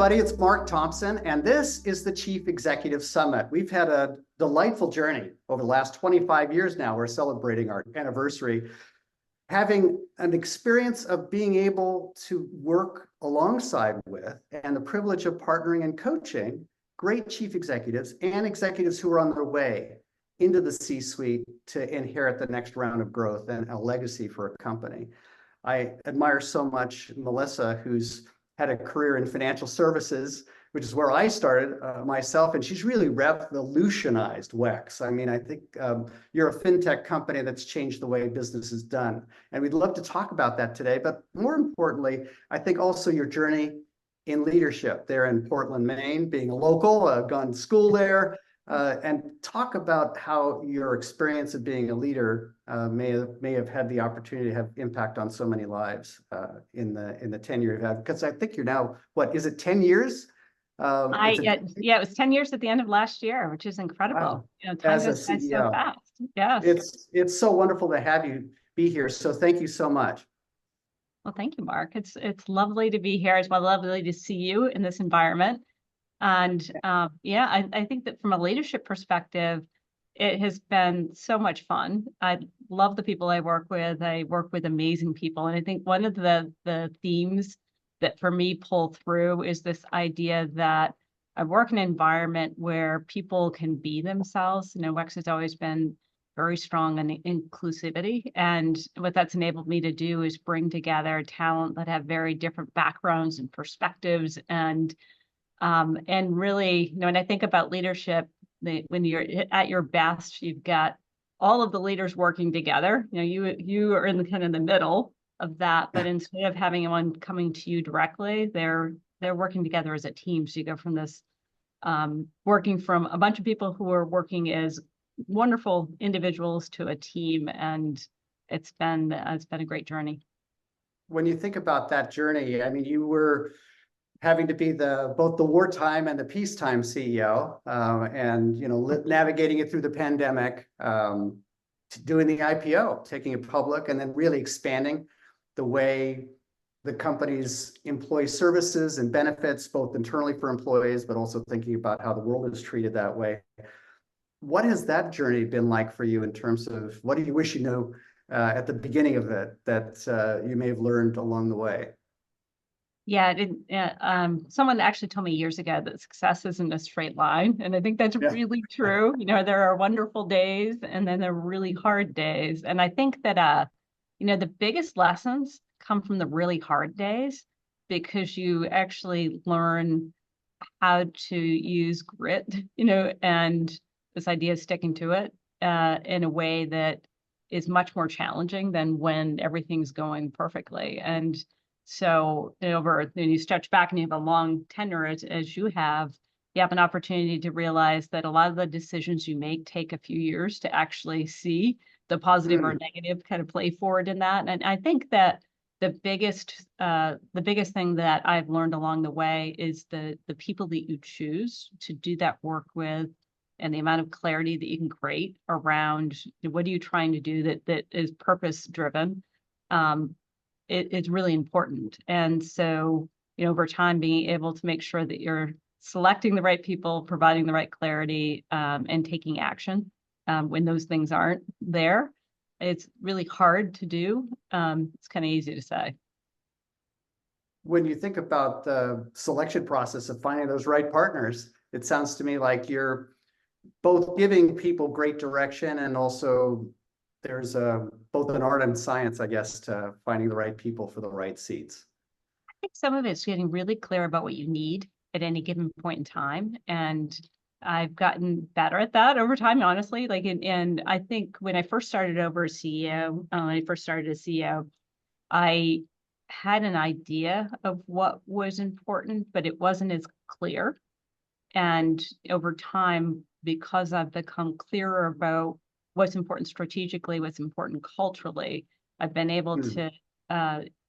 everybody, it's Mark Thompson, and this is the Chief Executive Summit. We've had a delightful journey over the last 25 years now. We're celebrating our anniversary, having an experience of being able to work alongside with and the privilege of partnering and coaching great chief executives and executives who are on their way into the C-suite to inherit the next round of growth and a legacy for a company. I admire so much Melissa, who's had a career in financial services, which is where I started myself, and she's really revolutionized WEX. I mean, I think you're a fintech company that's changed the way business is done, and we'd love to talk about that today. But more importantly, I think also your journey in leadership there in Portland, Maine, being a local, gone to school there, and talk about how your experience of being a leader may have had the opportunity to have impact on so many lives in the tenure you've had. Because I think you're now, what is it, 10 years? Yeah, it was 10 years at the end of last year, which is incredible. Wow. You know, time goes by so fast. Yes. It's so wonderful to have you be here. So thank you so much. Well, thank you, Mark. It's lovely to be here. It's lovely to see you in this environment. And yeah, I think that from a leadership perspective, it has been so much fun. I love the people I work with. I work with amazing people. And I think one of the themes that for me pull through is this idea that I work in an environment where people can be themselves. You know, WEX has always been very strong on inclusivity. And what that's enabled me to do is bring together talent that have very different backgrounds and perspectives. And really, you know, when I think about leadership, when you're at your best, you've got all of the leaders working together. You know, you are in the kind of the middle of that, but instead of having one coming to you directly, they're working together as a team. So you go from this working from a bunch of people who are working as wonderful individuals to a team, and it's been a great journey. When you think about that journey, I mean, you were having to be both the wartime and the peacetime CEO, and you know, navigating it through the pandemic, doing the IPO, taking it public, and then really expanding the way the company's employee services and benefits, both internally for employees, but also thinking about how the world is treated that way. What has that journey been like for you in terms of what do you wish you knew at the beginning of it that you may have learned along the way? Yeah, someone actually told me years ago that success isn't a straight line. And I think that's really true. You know, there are wonderful days and then there are really hard days. And I think that, you know, the biggest lessons come from the really hard days because you actually learn how to use grit, you know, and this idea of sticking to it in a way that is much more challenging than when everything's going perfectly. And so when you stretch back and you have a long tenure as you have an opportunity to realize that a lot of the decisions you make take a few years to actually see the positive or negative kind of play forward in that. And I think that the biggest thing that I've learned along the way is the people that you choose to do that work with and the amount of clarity that you can create around what are you trying to do that is purpose driven. It's really important. And so, you know, over time, being able to make sure that you're selecting the right people, providing the right clarity, and taking action when those things aren't there. It's really hard to do. It's kind of easy to say. When you think about the selection process of finding those right partners, it sounds to me like you're both giving people great direction and also there's both an art and science, I guess, to finding the right people for the right seats. I think some of it's getting really clear about what you need at any given point in time. And I've gotten better at that over time, honestly. And I think when I first started over as CEO, I had an idea of what was important, but it wasn't as clear. And over time, because I've become clearer about what's important strategically, what's important culturally, I've been able to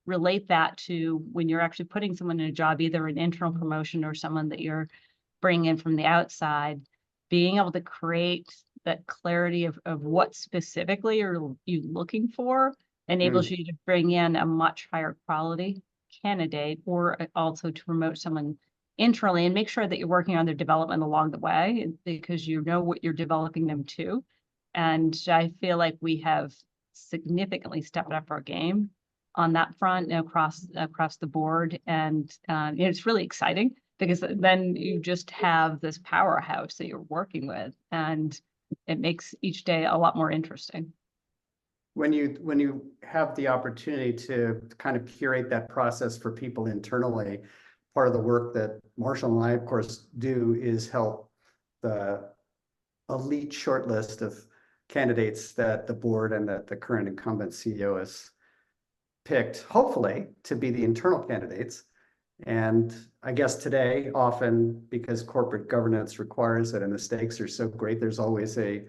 relate that to when you're actually putting someone in a job, either an internal promotion or someone that you're bringing in from the outside, being able to create that clarity of what specifically are you looking for enables you to bring in a much higher quality candidate or also to promote someone internally and make sure that you're working on their development along the way because you know what you're developing them to. And I feel like we have significantly stepped up our game on that front across the board. And it's really exciting because then you just have this powerhouse that you're working with, and it makes each day a lot more interesting. When you have the opportunity to kind of curate that process for people internally, part of the work that Marshall and I, of course, do is help the elite shortlist of candidates that the board and that the current incumbent CEO has picked, hopefully, to be the internal candidates. And I guess today, often because corporate governance requires it and the stakes are so great, there's always a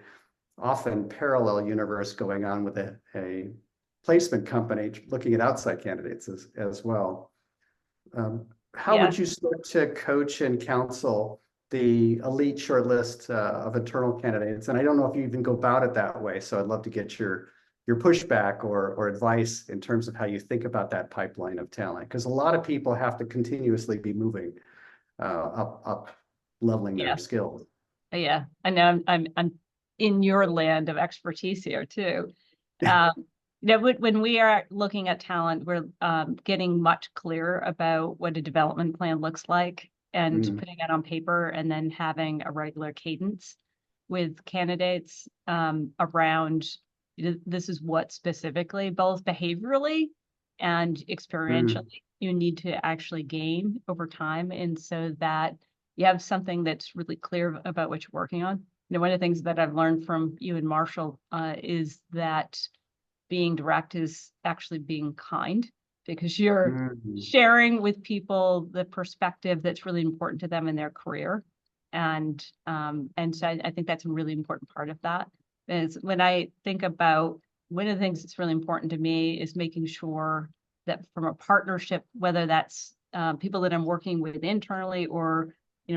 often parallel universe going on with a placement company looking at outside candidates as well. How would you start to coach and counsel the elite shortlist of internal candidates? And I don't know if you even go about it that way, so I'd love to get your pushback or advice in terms of how you think about that pipeline of talent, because a lot of people have to continuously be moving up leveling their skills. Yeah, I know I'm in your land of expertise here too. When we are looking at talent, we're getting much clearer about what a development plan looks like and putting it on paper, and then having a regular cadence with candidates around this is what specifically, both behaviorally and experientially, you need to actually gain over time. And so that you have something that's really clear about what you're working on. One of the things that I've learned from you and Marshall is that being direct is actually being kind, because you're sharing with people the perspective that's really important to them in their career. And so I think that's a really important part of that. Is when I think about one of the things that's really important to me is making sure that from a partnership, whether that's people that I'm working with internally or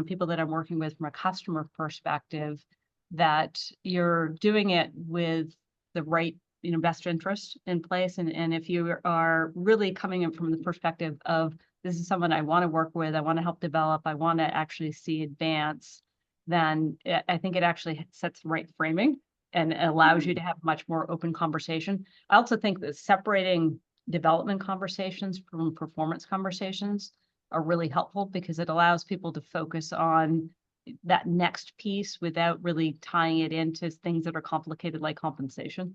people that I'm working with from a customer perspective, that you're doing it with the right best interest in place. And if you are really coming in from the perspective of this is someone I want to work with, I want to help develop, I want to actually see advance, then I think it actually sets the right framing and allows you to have much more open conversation. I also think that separating development conversations from performance conversations are really helpful, because it allows people to focus on that next piece without really tying it into things that are complicated like compensation.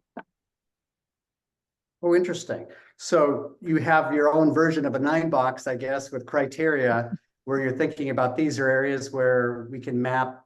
Oh, interesting. So you have your own version of a 9-box, I guess, with criteria where you're thinking about these are areas where we can map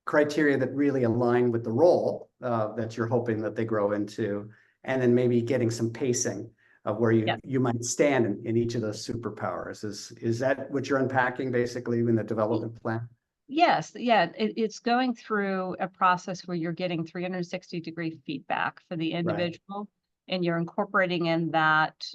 criteria that really align with the role that you're hoping that they grow into, and then maybe getting some pacing of where you might stand in each of those superpowers. Is that what you're unpacking basically in the development plan? Yes, yeah, it's going through a process where you're getting 360-degree feedback for the individual, and you're incorporating in that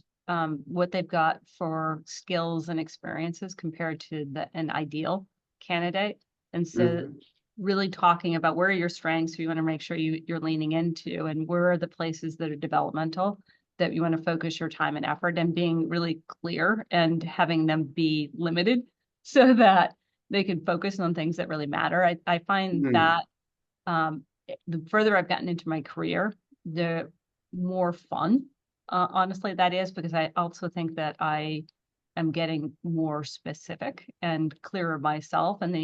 what they've got for skills and experiences compared to an ideal candidate. And so really talking about where are your strengths you want to make sure you're leaning into, and where are the places that are developmental that you want to focus your time and effort, and being really clear and having them be limited so that they can focus on things that really matter. I find that the further I've gotten into my career, the more fun, honestly, that is, because I also think that I am getting more specific and clearer myself, and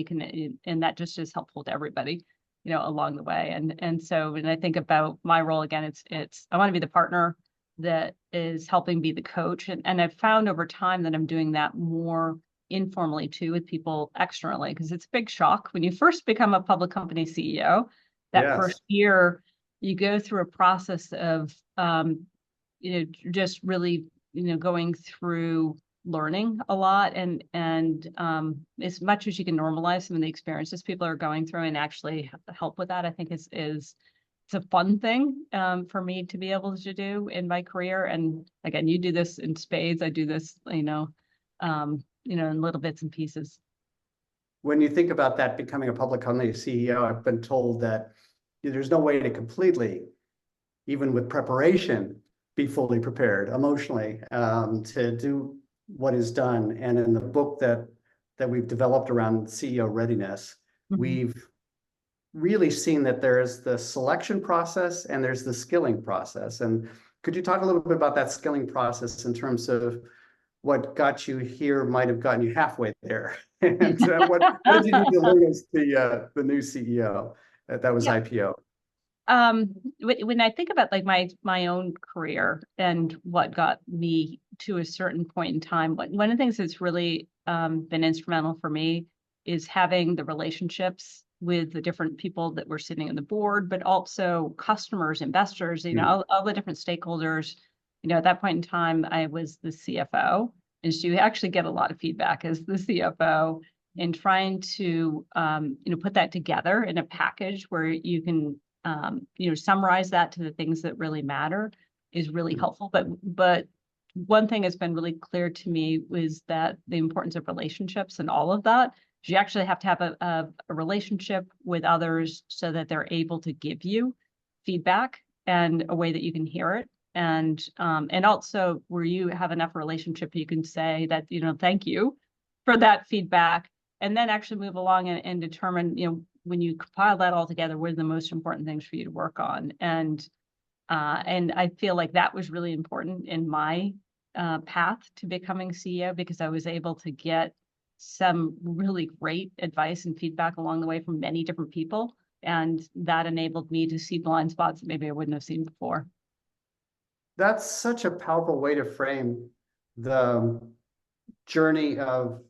and that just is helpful to everybody, along the way. And so when I think about my role, again, it's I want to be the partner that is helping be the coach. And I've found over time that I'm doing that more informally too with people externally, because it's a big shock when you first become a public company CEO. That first year, you go through a process of just really going through learning a lot, and as much as you can normalize some of the experiences people are going through and actually help with that, I think is it's a fun thing for me to be able to do in my career. And again, you do this in spades, I do this in little bits and pieces. When you think about that, becoming a public company CEO, I've been told that there's no way to completely, even with preparation, be fully prepared emotionally to do what is done. And in the book that that we've developed around CEO readiness, Mhm. we've really seen that there's the selection process and there's the skilling process. And could you talk a little bit about that skilling process in terms of what got you here might have gotten you halfway there? And what did you need to learn as the new CEO that was Yeah. IPO? When I think about like my own career and what got me to a certain point in time, one of the things that's really been instrumental for me is having the relationships with the different people that were sitting on the board, but also customers, investors, all the different stakeholders. At that point in time, I was the CFO, and so you actually get a lot of feedback as the CFO in trying to put that together in a package where you can summarize that to the things that really matter is really helpful. But one thing that's been really clear to me was that the importance of relationships and all of that. You actually have to have a relationship with others so that they're able to give you feedback and a way that you can hear it. And also where you have enough relationship, you can say that, thank you for that feedback, and then actually move along and determine, when you compile that all together, what are the most important things for you to work on? And I feel like that was really important in my path to becoming CEO, because I was able to get some really great advice and feedback along the way from many different people. And that enabled me to see blind spots that maybe I wouldn't have seen before. That's such a powerful way to frame the journey of,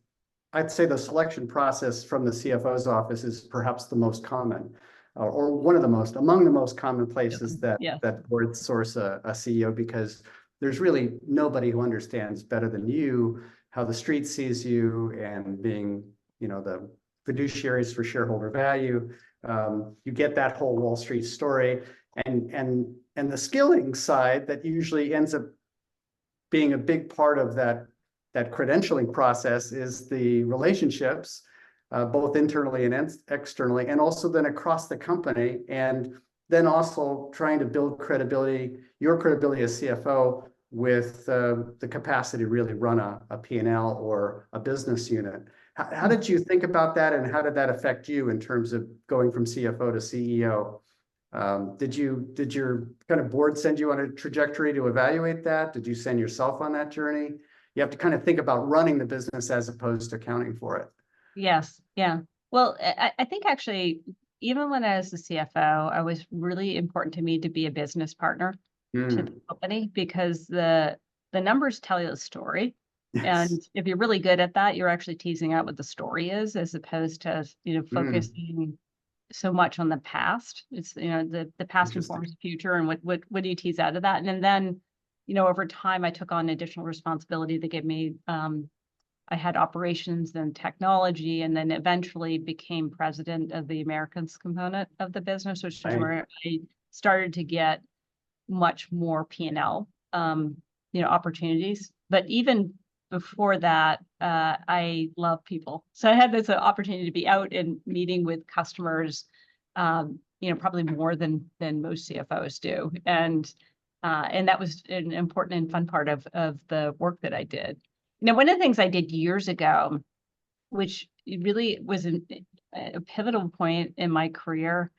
I'd say the selection process from the CFO's office is perhaps the most common, or one of the most, among the most common places Yeah. that boards source a CEO, because there's really nobody who understands better than you how the street sees you, and being, the fiduciaries for shareholder value. You get that whole Wall Street story, and the skilling side that usually ends up being a big part of that credentialing process is the relationships, both internally and externally, and also then across the company, and then also trying to build credibility, your credibility as CFO, with the capacity to really run a P&L or a business unit. How did you think about that, and how did that affect you in terms of going from CFO to CEO? Did your kind of board send you on a trajectory to evaluate that? Did you send yourself on that journey? You have to kind of think about running the business as opposed to accounting for it. Yes. Yeah. Well, I think actually, even when I was the CFO, I was really important to me to be a business partner to the company, because the numbers tell you a story. Yes. And if you're really good at that, you're actually teasing out what the story is, as opposed to, focusing so much on the past. It's, the past informs the future, and what do you tease out of that? And then, over time, I took on additional responsibility that gave me, I had operations and technology, and then eventually became president of the Americas component of the business, which is where I started to get much more P&L, opportunities. But even before that, I love people. So I had this opportunity to be out and meeting with customers, probably more than most CFOs do. And that was an important and fun part of the work that I did. One of the things I did years ago, which really was a pivotal point in my career,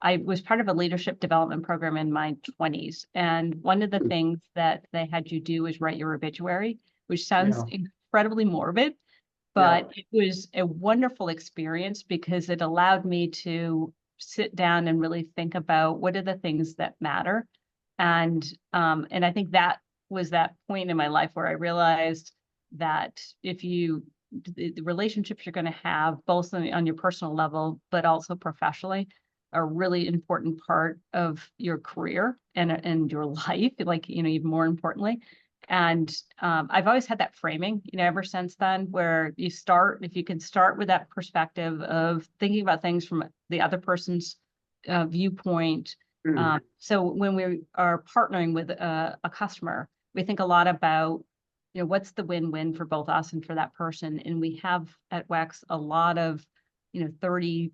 I was part of a leadership development program in my 20s. And one of the things that they had you do is write your obituary, which sounds incredibly morbid, but it was a wonderful experience, because it allowed me to sit down and really think about what are the things that matter. And I think that was that point in my life where I realized that the relationships you're going to have, both on your personal level, but also professionally, are a really important part of your career and your life, like, even more importantly. And I've always had that framing, ever since then, where if you can start with that perspective of thinking about things from the other person's viewpoint. So when we are partnering with a customer, we think a lot about, what's the win-win for both us and for that person. And we have at WEX a lot of, 30,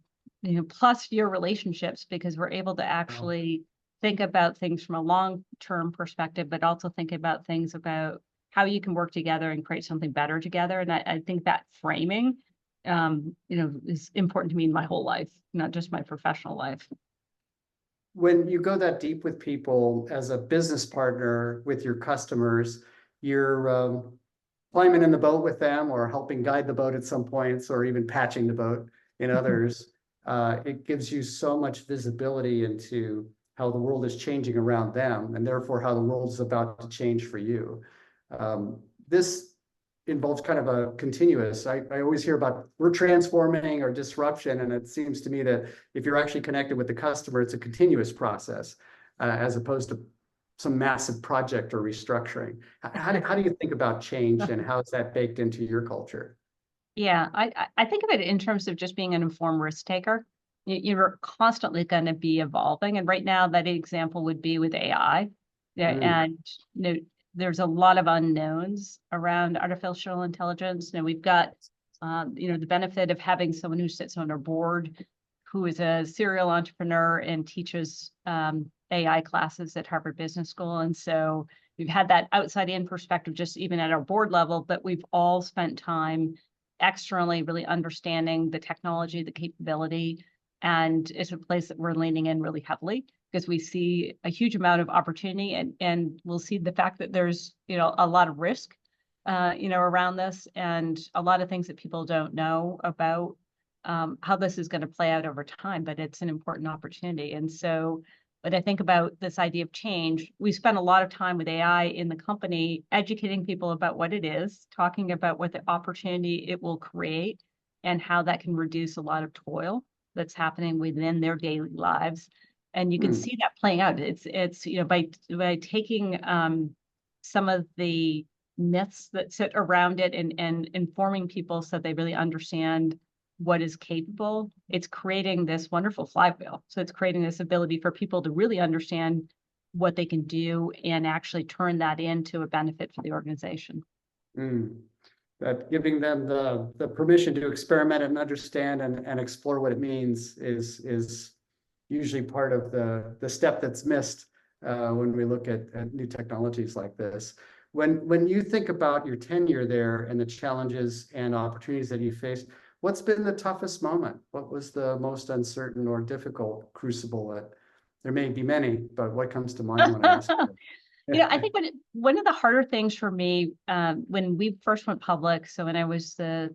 plus year relationships, because we're able to actually think about things from a long-term perspective, but also think about things about how you can work together and create something better together. And I think that framing is important to me in my whole life, not just my professional life. When you go that deep with people as a business partner with your customers, you're climbing in the boat with them or helping guide the boat at some points or even patching the boat in others. It gives you so much visibility into how the world is changing around them and therefore how the world is about to change for you. This involves kind of a continuous. I always hear about we're transforming or disruption, and it seems to me that if you're actually connected with the customer, it's a continuous process as opposed to some massive project or restructuring. How do you think about change, and how is that baked into your culture? Yeah, I think of it in terms of just being an informed risk taker. You're constantly going to be evolving, and right now that example would be with AI. Yeah, Mm, and there's a lot of unknowns around artificial intelligence. We've got the benefit of having someone who sits on our board, who is a serial entrepreneur and teaches AI classes at Harvard Business School, and so we've had that outside in perspective, just even at our board level. But we've all spent time externally really understanding the technology, the capability, and it's a place that we're leaning in really heavily because we see a huge amount of opportunity, and we'll see the fact that there's a lot of risk around this, and a lot of things that people don't know about how this is going to play out over time, but it's an important opportunity. And so when I think about this idea of change, we spend a lot of time with AI in the company, educating people about what it is, talking about what the opportunity it will create and how that can reduce a lot of toil that's happening within their daily lives. And you can mm, see that playing out. It's by taking some of the myths that sit around it and informing people so they really understand what is capable, it's creating this wonderful flywheel. So it's creating this ability for people to really understand what they can do and actually turn that into a benefit for the organization. mm. That giving them the permission to experiment and understand and explore what it means is usually part of the step that's missed when we look at new technologies like this. When you think about your tenure there and the challenges and opportunities that you faced, what's been the toughest moment? What was the most uncertain or difficult crucible? There may be many, but what comes to mind when I ask I you? think one of the harder things for me when we first went public, so when I was the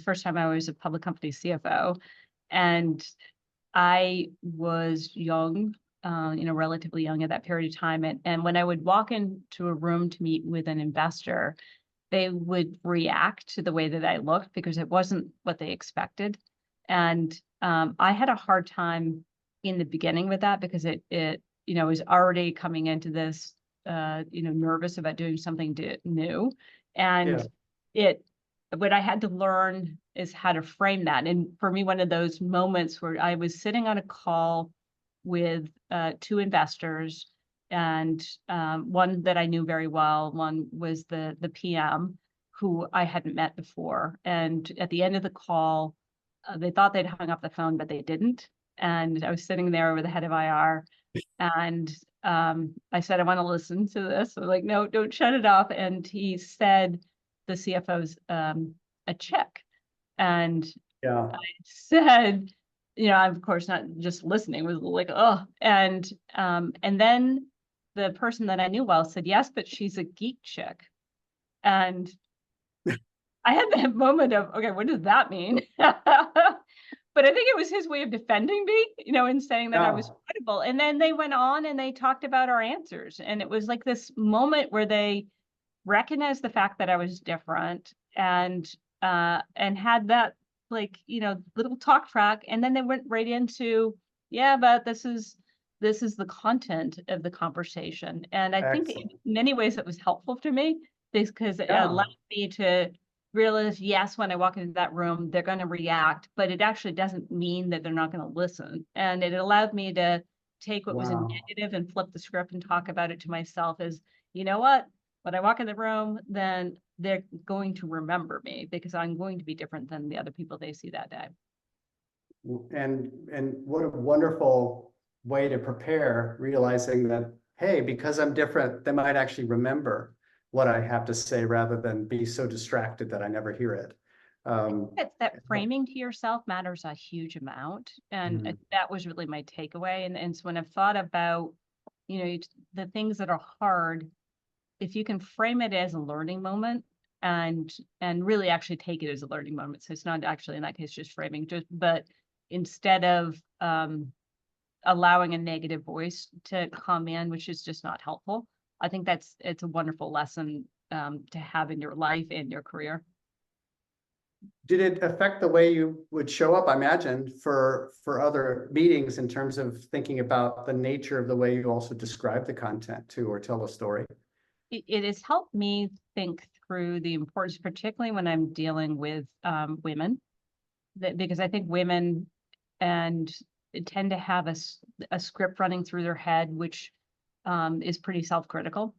first time I was a public company CFO, and I was young, relatively young at that period of time. And when I would walk into a room to meet with an investor, they would react to the way that I looked because it wasn't what they expected. And I had a hard time in the beginning with that because it was already coming into this, nervous about doing something new. And Yeah. what I had to learn is how to frame that. And for me, one of those moments where I was sitting on a call with two investors, and one that I knew very well, one was the PM who I hadn't met before. And at the end of the call, they thought they'd hung up the phone, but they didn't. And I was sitting there with the head of IR, and I said, I want to listen to this. I'm like, no, don't shut it off. And he said, the CFO's a check. And Yeah. I said, I'm of course not just listening, was like, oh, and then the person that I knew well said, yes, but she's a geek chick. And I had that moment of, okay, what does that mean? But I think it was his way of defending me, and saying that I was Yeah. credible. And then they went on and they talked about our answers. And it was like this moment where they recognized the fact that I was different and had that little talk track. And then they went right into, yeah, but this is the content of the conversation. And I think in Excellent. many ways it was helpful to me because it Yeah. allowed me to realize, yes, when I walk into that room, they're going to react, but it actually doesn't mean that they're not going to listen. And it allowed me to take what was a Wow. negative and flip the script and talk about it to myself as, you know what? When I walk in the room, then they're going to remember me because I'm going to be different than the other people they see that day. And what a wonderful way to prepare, realizing that, hey, because I'm different, they might actually remember what I have to say rather than be so distracted that I never hear it. It's that framing to yourself matters a huge amount. And Mhm. that was really my takeaway. And so when I've thought about, the things that are hard, if you can frame it as a learning moment and really actually take it as a learning moment. So it's not actually in that case just framing, but instead of allowing a negative voice to come in, which is just not helpful. I think it's a wonderful lesson to have in your life and your career. Did it affect the way you would show up, I imagine, for other meetings in terms of thinking about the nature of the way you also describe the content too, or tell a story? It has helped me think through the importance, particularly when I'm dealing with women, because I think women and tend to have a script running through their head, which is pretty self-critical.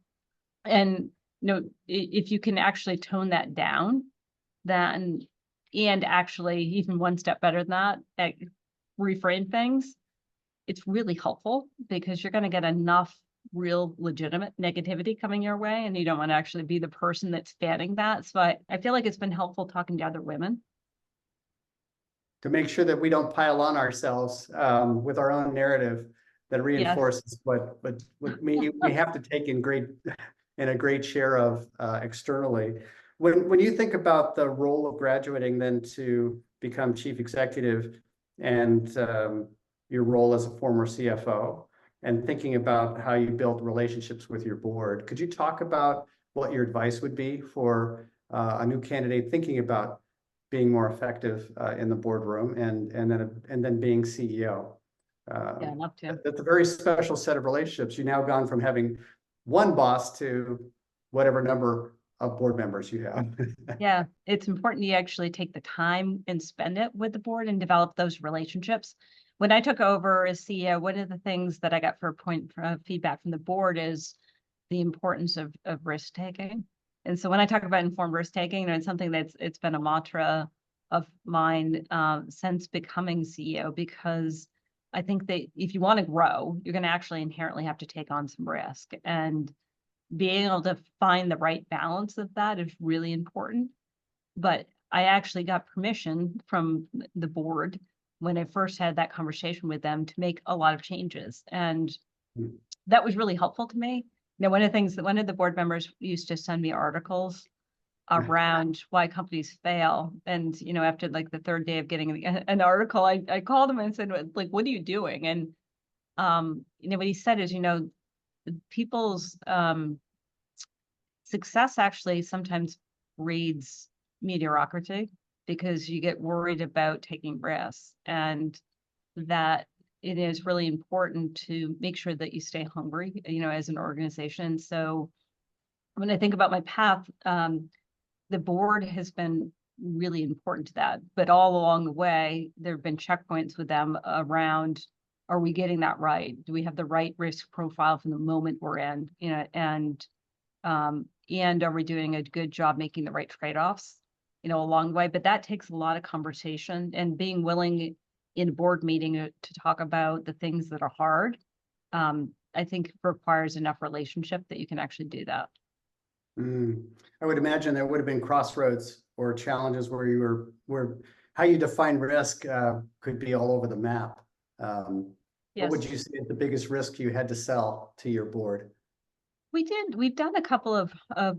And if you can actually tone that down, then and actually even one step better than that, reframe things, it's really helpful because you're going to get enough real legitimate negativity coming your way, and you don't want to actually be the person that's fanning that. So I feel like it's been helpful talking to other women. To make sure that we don't pile on ourselves with our own narrative that Yes. reinforces what we have to take in a great share of externally. When you think about the role of graduating then to become chief executive and your role as a former CFO, and thinking about how you build relationships with your board, could you talk about what your advice would be for a new candidate thinking about being more effective in the boardroom and then being CEO? Yeah, I'd love to. That's a very special set of relationships. You've now gone from having one boss to whatever number of board members you have. Yeah, it's important you actually take the time and spend it with the board and develop those relationships. When I took over as CEO, one of the things that I got for feedback from the board is the importance of risk taking. And so when I talk about informed risk taking, it's something it's been a mantra of mine since becoming CEO, because I think that if you want to grow, you're going to actually inherently have to take on some risk, and being able to find the right balance of that is really important. But I actually got permission from the board when I first had that conversation with them to make a lot of changes. And that was really helpful to me. One of the things that one of the board members used to send me articles around why companies fail. And, after like the third day of getting an article, I called him and said, like, what are you doing? And, what he said is, people's success actually sometimes breeds mediocrity because you get worried about taking risks, and that it is really important to make sure that you stay hungry, as an organization. So when I think about my path, the board has been really important to that. But all along the way, there have been checkpoints with them around, are we getting that right? Do we have the right risk profile from the moment we're in? And are we doing a good job making the right trade-offs, along the way? But that takes a lot of conversation and being willing in a board meeting to talk about the things that are hard. I think requires enough relationship that you can actually do that. I would imagine there would have been crossroads or challenges where how you define risk could be all over the map. What would Yes. you say is the biggest risk you had to sell to your board? We've done a couple of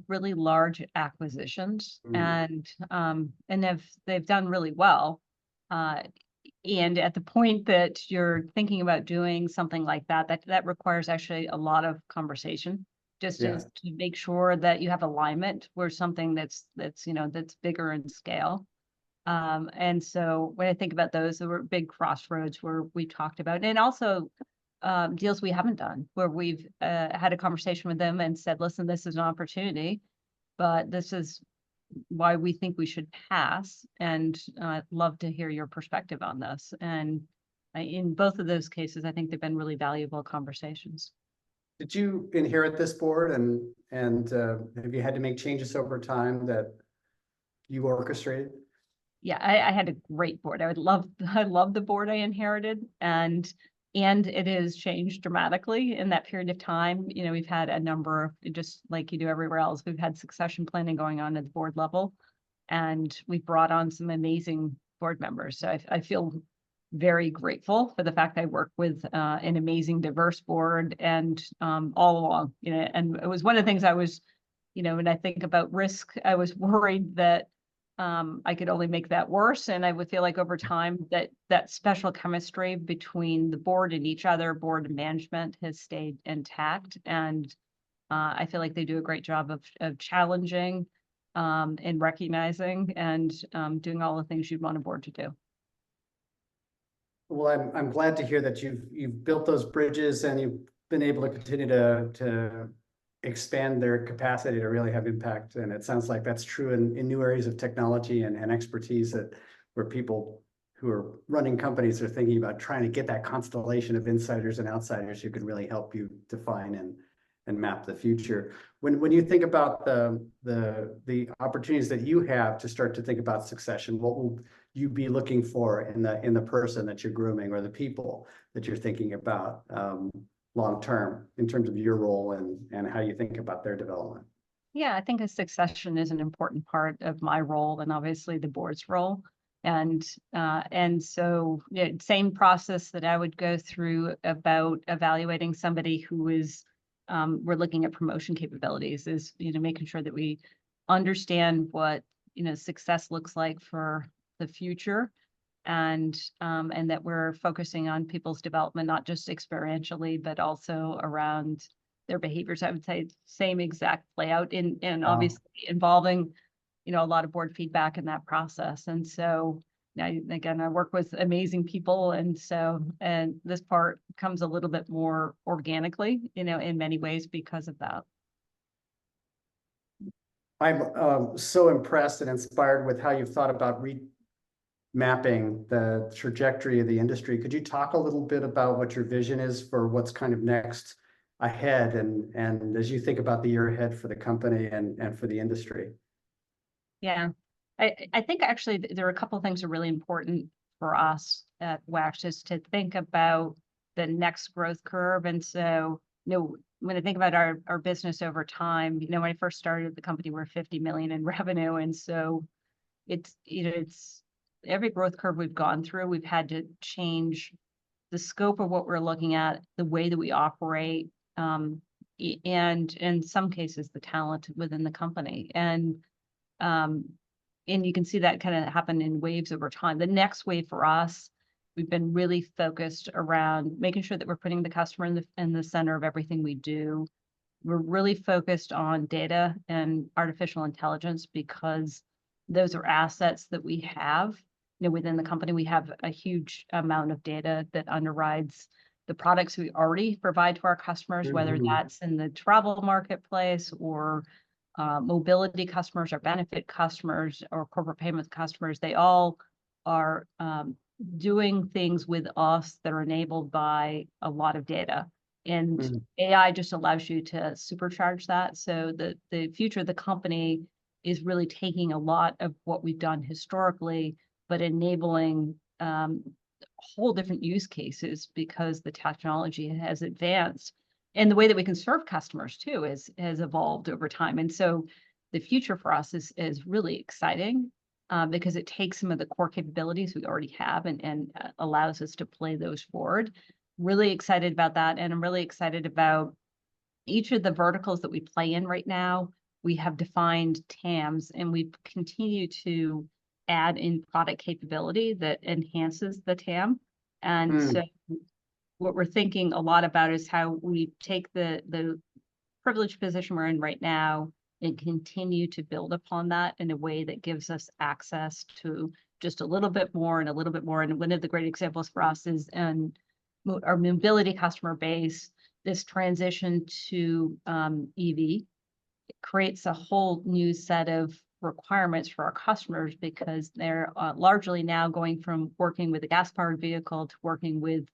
really large acquisitions, and they've done really well. And at the point that you're thinking about doing something like that requires actually a lot of conversation, just Yeah. to make sure that you have alignment where something that's bigger in scale. And so when I think about those, there were big crossroads where we talked about, and also deals we haven't done, where we've had a conversation with them and said, listen, this is an opportunity, but this is why we think we should pass. And I'd love to hear your perspective on this. And in both of those cases, I think they've been really valuable conversations. Did you inherit this board and have you had to make changes over time that you orchestrated? Yeah, I had a great board. I love the board I inherited, and it has changed dramatically in that period of time. We've had a number of, just like you do everywhere else, we've had succession planning going on at the board level. and we brought on some amazing board members. So I feel very grateful for the fact I work with an amazing, diverse board, and all along, and it was one of the things I was, when I think about risk, I was worried that I could only make that worse. And I would feel like over time that special chemistry between the board and each other, board and management, has stayed intact. And I feel like they do a great job of challenging and recognizing and doing all the things you'd want a board to do. Well, I'm glad to hear that you've built those bridges and you've been able to continue to expand their capacity to really have impact. And it sounds like that's true in new areas of technology and expertise, that where people who are running companies are thinking about trying to get that constellation of insiders and outsiders who can really help you define and map the future. When you think about the opportunities that you have to start to think about succession, what will you be looking for in the person that you're grooming, or the people that you're thinking about long term, in terms of your role and how you think about their development? Yeah, I think a succession is an important part of my role, and obviously the board's role. And so same process that I would go through about evaluating somebody who is we're looking at promotion capabilities, is making sure that we understand what success looks like for the future, and that we're focusing on people's development, not just experientially, but also around their behaviors. I would say same exact layout, and obviously involving a lot of board feedback in that process. And so again, I work with amazing people, and this part comes a little bit more organically, in many ways because of that. I'm so impressed and inspired with how you've thought about mapping the trajectory of the industry. Could you talk a little bit about what your vision is for what's kind of next ahead, and as you think about the year ahead for the company and for the industry? Yeah, I think actually there are a couple of things that are really important for us at WEX, is to think about the next growth curve. And so, when I think about our business over time, when I first started the company, we're 50 million in revenue. And so it's every growth curve we've gone through, we've had to change the scope of what we're looking at, the way that we operate, and in some cases, the talent within the company. And you can see that kind of happen in waves over time. The next wave for us, we've been really focused around making sure that we're putting the customer in the center of everything we do. We're really focused on data and artificial intelligence, because those are assets that we have. Within the company, we have a huge amount of data that underrides the products we already provide to our customers, whether that's in the travel marketplace or mobility customers or benefit customers or corporate payments customers. They all are doing things with us that are enabled by a lot of data. And AI just allows you to supercharge that. So the future of the company is really taking a lot of what we've done historically, but enabling whole different use cases, because the technology has advanced, and the way that we can serve customers too has evolved over time. And so the future for us is really exciting, because it takes some of the core capabilities we already have and allows us to play those forward. Really excited about that. And I'm really excited about each of the verticals that we play in right now. We have defined TAMs, and we continue to add in product capability that enhances the TAM. And so what we're thinking a lot about is how we take the privileged position we're in right now and continue to build upon that in a way that gives us access to just a little bit more and a little bit more. And one of the great examples for us is our mobility customer base. This transition to EV creates a whole new set of requirements for our customers, because they're largely now going from working with a gas-powered vehicle to working with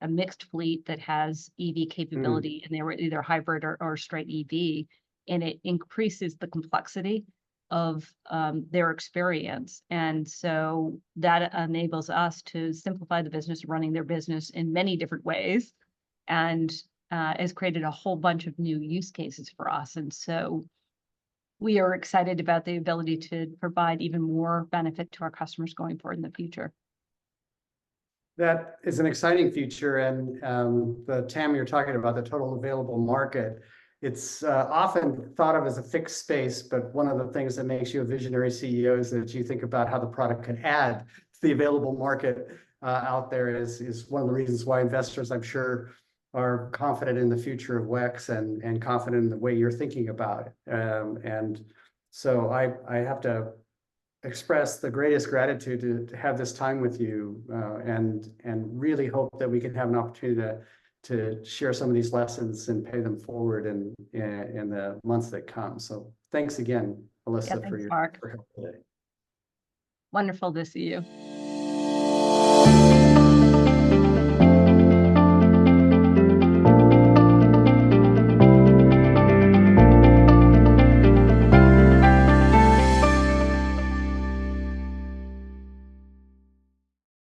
a mixed fleet that has EV capability, and they were either hybrid or straight EV, and it increases the complexity of their experience. And so that enables us to simplify the business, running their business in many different ways, and has created a whole bunch of new use cases for us. And so we are excited about the ability to provide even more benefit to our customers going forward in the future. That is an exciting future, and the TAM you're talking about, the total available market, it's often thought of as a fixed space, but one of the things that makes you a visionary CEO is that you think about how the product can add to the available market out there is one of the reasons why investors, I'm sure, are confident in the future of WEX and confident in the way you're thinking about it. And so I have to express the greatest gratitude to have this time with you, and really hope that we can have an opportunity to share some of these lessons and pay them forward in the months that come. So thanks again, Alyssa, Yeah, thanks, Mark. for help today. Wonderful to see you.